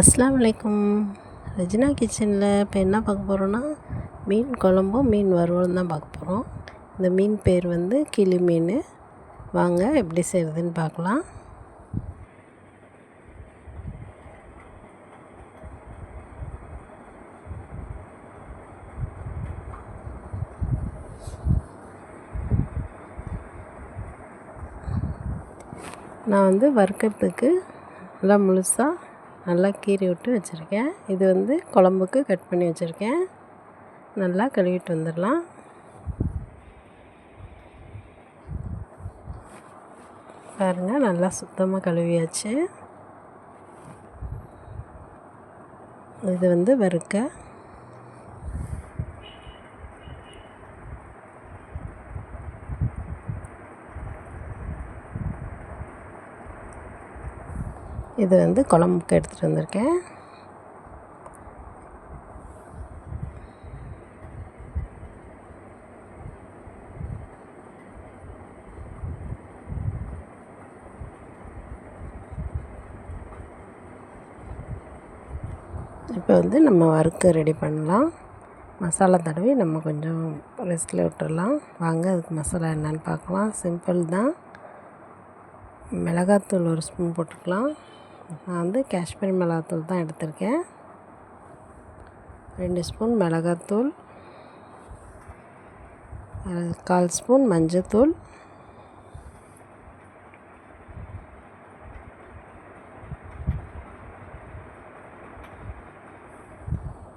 அஸ்ஸலாமு அலைக்கும். ரெஜினா கிச்சனில் இப்போ என்ன பார்க்க போகிறோன்னா, மீன் குழம்பும் மீன் வறுவலும் தான் பார்க்க போகிறோம். இந்த மீன் பேர் வந்து கிளி மீன். வாங்க எப்படி செய்கிறதுன்னு பார்க்கலாம். நான் வந்து வறுக்கிறதுக்கு நல்லா முழுசாக நல்லா கீறி விட்டு வச்சுருக்கேன். இது வந்து குழம்புக்கு கட் பண்ணி வச்சுருக்கேன். நல்லா கழுவிட்டு வந்துடலாம். பாருங்கள், நல்லா சுத்தமாக கழுவியாச்சு. இது வந்து வறுக்க இது வந்து குழம்புக்கு எடுத்துகிட்டு வந்திருக்கேன். இப்போ வந்து நம்ம வறுக்க ரெடி பண்ணலாம். மசாலா தடவி நம்ம கொஞ்சம் ரெஸ்ட்டில் விட்டுடலாம். வாங்க அதுக்கு மசாலா என்னென்னு பார்க்கலாம். சிம்பிள் தான். மிளகாத்தூள் 1 ஸ்பூன் போட்டுக்கலாம். நான் வந்து காஷ்மீரி மிளகாத்தூள் தான் எடுத்திருக்கேன். 2 ஸ்பூன் மிளகாத்தூள், 1/4 ஸ்பூன் மஞ்சத்தூள்,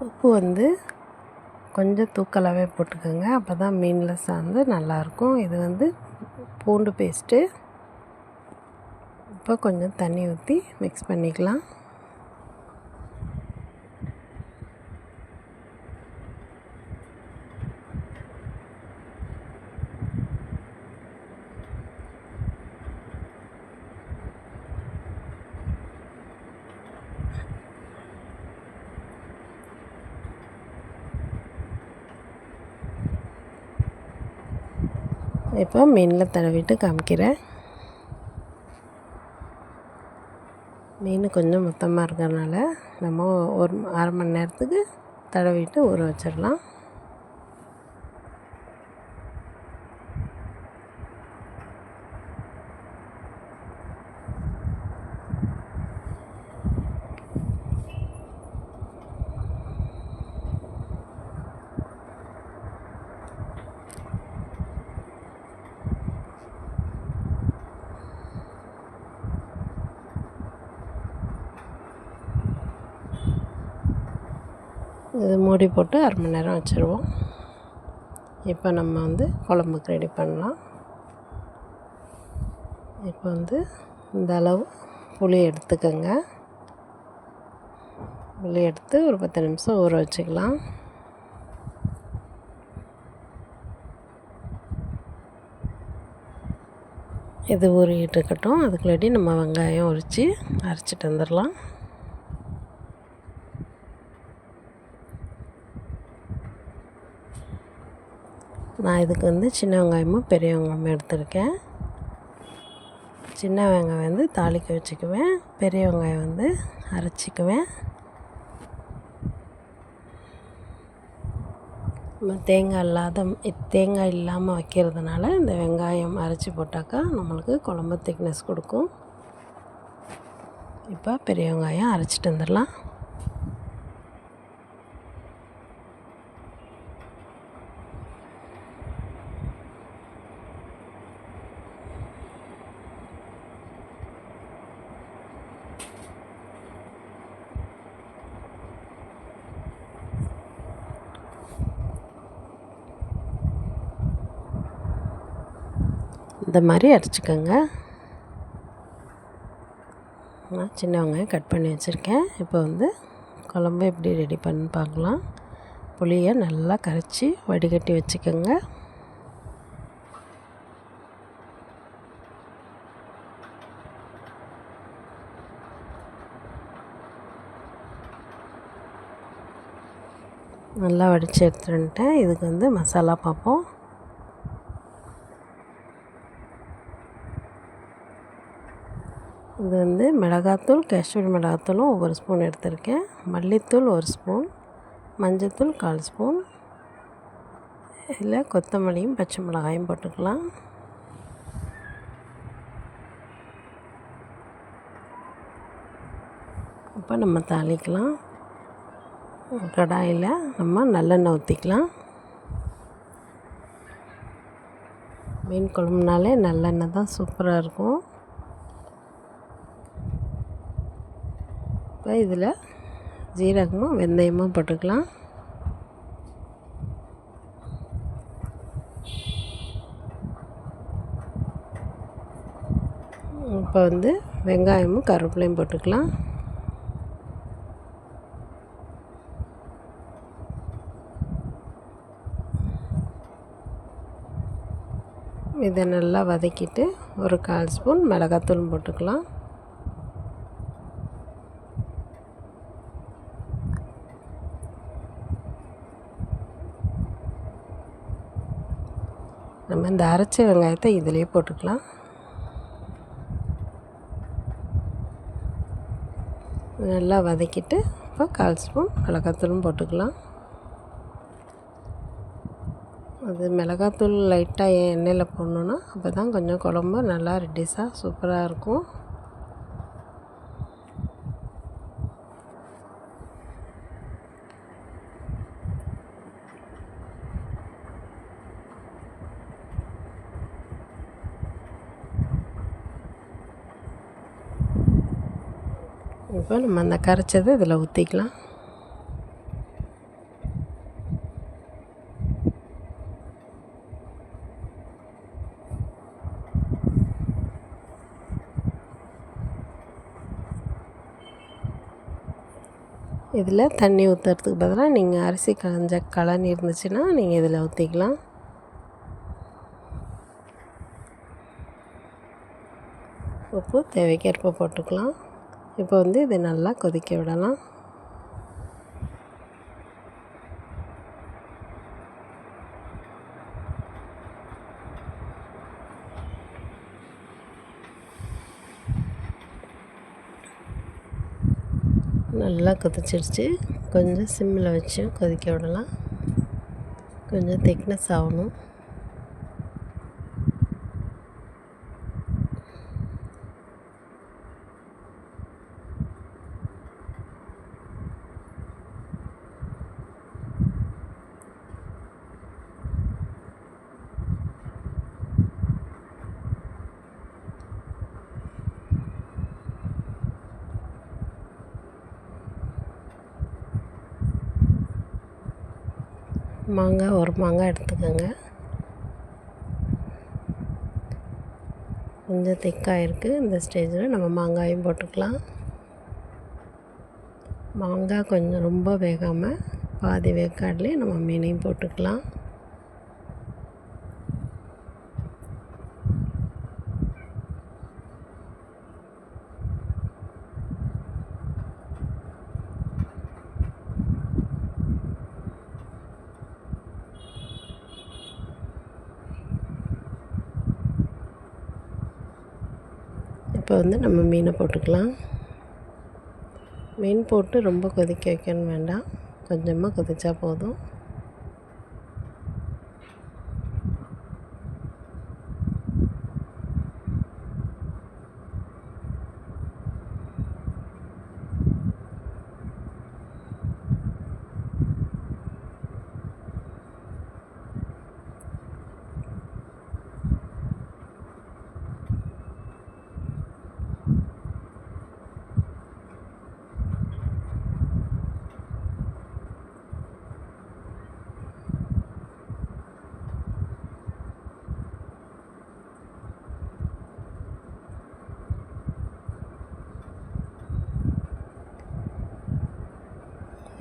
உப்பு வந்து கொஞ்சம் தூக்கலாகவே போட்டுக்கோங்க. அப்போ தான் மீனில் சார்ந்து நல்லாயிருக்கும். இது வந்து பூண்டு பேஸ்ட்டு. இப்போ கொஞ்சம் தண்ணி ஊற்றி மிக்ஸ் பண்ணிக்கலாம். இப்போ மீனில் தடவிட்டு காமிக்கிறேன். மீன் கொஞ்சம் மொத்தமாக இருக்கிறதுனால நம்ம ஒரு அரை மணி நேரத்துக்கு தடவிட்டு ஊற வச்சிடலாம். இது மூடி போட்டு அரை மணி நேரம் வச்சுருவோம். இப்போ நம்ம வந்து குழம்புக்கு ரெடி பண்ணலாம். இப்போ வந்து இந்த அளவு புளி எடுத்துக்கோங்க. புளி எடுத்து ஒரு 10 நிமிஷம் ஊற வச்சுக்கலாம். இது ஊறிக்கிட்டு இருக்கட்டும். அதுக்குள்ளாடி நம்ம வெங்காயம் உரித்து அரைச்சிட்டு வந்துடலாம். நான் இதுக்கு வந்து சின்ன வெங்காயமும் பெரிய வெங்காயமும் எடுத்திருக்கேன். சின்ன வெங்காயம் வந்து தாளிக்க வச்சுக்குவேன், பெரிய வெங்காயம் வந்து அரைச்சிக்குவேன். நம்ம தேங்காய் இல்லாமல் வைக்கிறதுனால இந்த வெங்காயம் அரைச்சி போட்டாக்கா நம்மளுக்கு குழம்பு திக்னஸ் கொடுக்கும். இப்போ பெரிய வெங்காயம் அரைச்சிட்டு வந்துடலாம். இந்த மாதிரி அரைச்சிக்கோங்க. நான் சின்ன வெங்காயம் கட் பண்ணி வச்சுருக்கேன். இப்போ வந்து குழம்பு எப்படி ரெடி பண்ணி பார்க்கலாம். புளியை நல்லா கரைச்சி வடிகட்டி வச்சுக்கோங்க. நல்லா வடித்து எடுத்துட்டேன். இதுக்கு வந்து மசாலா பார்ப்போம். இது வந்து மிளகாத்தூள், காஷ்மீர் மிளகாத்தூளும் ஒவ்வொரு ஸ்பூன் எடுத்திருக்கேன். மல்லித்தூள் 1 ஸ்பூன், மஞ்சள்தூள் 1/4 ஸ்பூன். இதில் கொத்தமல்லியும் பச்சை மிளகாயும் போட்டுக்கலாம். இப்போ நம்ம தாளிக்கலாம். கடாயில் நம்ம நல்லெண்ணெய் ஊற்றிக்கலாம். மீன் குழம்புனாலே நல்லெண்ணெய் தான் சூப்பராக இருக்கும். இப்போ இதில் ஜீரகமும் வெந்தயமும் போட்டுக்கலாம். இப்போ வந்து வெங்காயமும் கருவேப்பிலையும் போட்டுக்கலாம். இதை நல்லா வதக்கிட்டு ஒரு 1/4 ஸ்பூன் மிளகாத்தூள் போட்டுக்கலாம். நம்ம இந்த அரைச்ச வெங்காயத்தை இதிலே போட்டுக்கலாம். நல்லா வதக்கிட்டு இப்போ 1/4 ஸ்பூன் மிளகாத்தூளும் போட்டுக்கலாம். அது மிளகாத்தூள் லைட்டாக எண்ணெயில் போடணுன்னா அப்போ தான் கொஞ்சம் குழம்பு நல்லா ரெட்டிஸாக சூப்பராக இருக்கும். இப்போ நம்ம அந்த கரைச்சதை இதில் ஊற்றிக்கலாம். இதில் தண்ணி ஊற்றுறதுக்கு பதிலாக நீங்கள் அரிசி களைஞ்ச கழனி இருந்துச்சுன்னா நீங்கள் இதில் ஊற்றிக்கலாம். உப்பு தேவைக்கேற்ப போட்டுக்கலாம். இப்போ வந்து இதை நல்லா கொதிக்க விடலாம். நல்லா கொதிச்சிடுச்சு. கொஞ்சம் சிம்மில் வச்சு கொதிக்க விடலாம். கொஞ்சம் திக்னஸ் ஆகணும். மாங்காய் ஒரு மாங்காய் எடுத்துக்கோங்க. கொஞ்சம் திக்காக இருக்குது. இந்த ஸ்டேஜில் நம்ம மாங்காயும் போட்டுக்கலாம். மாங்காய் கொஞ்சம் ரொம்ப வேகாமல் பாதி வேக்காட்லேயே நம்ம மீனையும் போட்டுக்கலாம். இப்போ வந்து நம்ம மீனை போட்டுக்கலாம். மீன் போட்டு ரொம்ப கொதிக்க வைக்கணும் வேண்டாம், கொஞ்சமாக கொதிச்சா போதும்.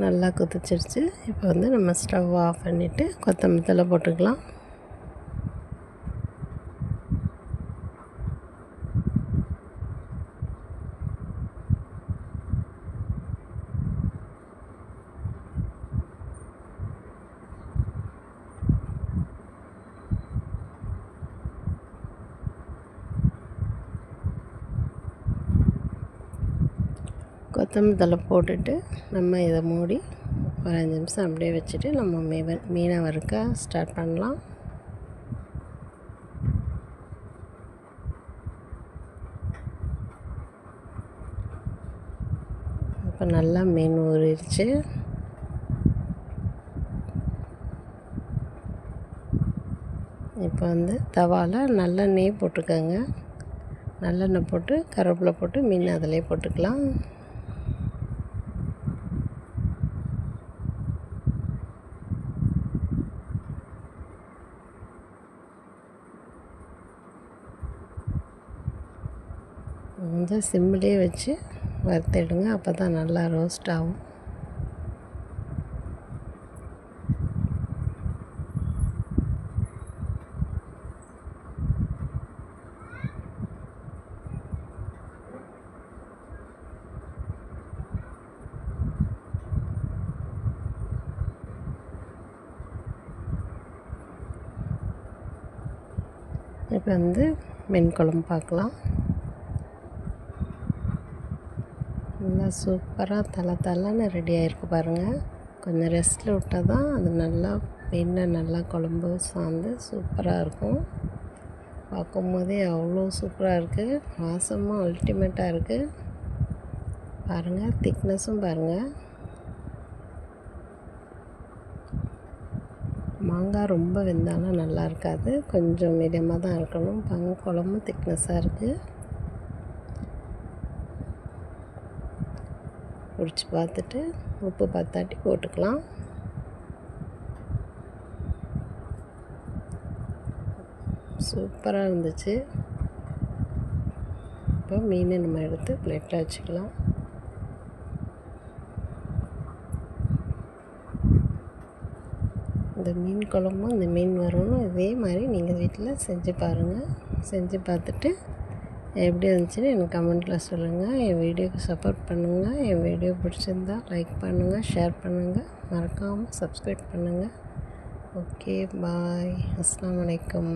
நல்லா கொதிச்சிருச்சு. இப்போ வந்து நம்ம ஸ்டவ் ஆஃப் பண்ணிவிட்டு கொத்தமல்லி தழை போட்டுக்கலாம். கொத்தமல்லி தழை போட்டுட்டு நம்ம இதை மூடி ஒரு 5 நிமிஷம் அப்படியே வச்சுட்டு நம்ம மீனை வறுக்க ஸ்டார்ட் பண்ணலாம். இப்போ நல்லா மீன் ஊறிடுச்சு. இப்போ தவாவில் நல்லெண்ணெய் போட்டுக்கோங்க. நல்லெண்ணெய் போட்டு கருவேப்பிலை போட்டு மீன் அதிலே போட்டுக்கலாம். கொஞ்சம் சிம்மிலே வச்சு வறுத்துடுங்க. அப்போ தான் நல்லா ரோஸ்ட் ஆகும். இப்போ மீன் குழம்பு பார்க்கலாம். நல்லா சூப்பராக தலை ரெடி ஆகிருக்கு பாருங்கள். கொஞ்சம் ரெஸ்ட்டில் விட்டால் தான் அது நல்லா மீனை நல்லா குழம்பு சார்ந்து சூப்பராக இருக்கும். பார்க்கும்போதே அவ்வளோ சூப்பராக இருக்குது. வாசமும் அல்டிமேட்டாக இருக்குது. பாருங்கள், திக்னஸும் பாருங்கள். மாங்காய் ரொம்ப வெந்தாலும் நல்லா இருக்காது. கொஞ்சம் மீடியமாக தான் இருக்கணும். குழம்பும் திக்னஸாக இருக்குது. பிடிச்சி பார்த்துட்டு உப்பு பத்தாட்டி போட்டுக்கலாம். சூப்பராக இருந்துச்சு. இப்போ மீனை நம்ம எடுத்து பிளேட்டில் வச்சுக்கலாம். இந்த மீன் குழம்பும் இந்த மீன் வறுவலும் இதே மாதிரி நீங்கள் வீட்டில் செஞ்சு பாருங்கள். செஞ்சு பார்த்துட்டு எப்படி இருந்துச்சுன்னு எனக்கு கமெண்ட்டில் சொல்லுங்கள். என் வீடியோக்கு சப்போர்ட் பண்ணுங்கள். என் வீடியோ பிடிச்சிருந்தா லைக் பண்ணுங்கள், ஷேர் பண்ணுங்கள், மறக்காமல் சப்ஸ்கிரைப் பண்ணுங்கள். ஓகே, பாய். அஸ்ஸலாமு அலைக்கும்.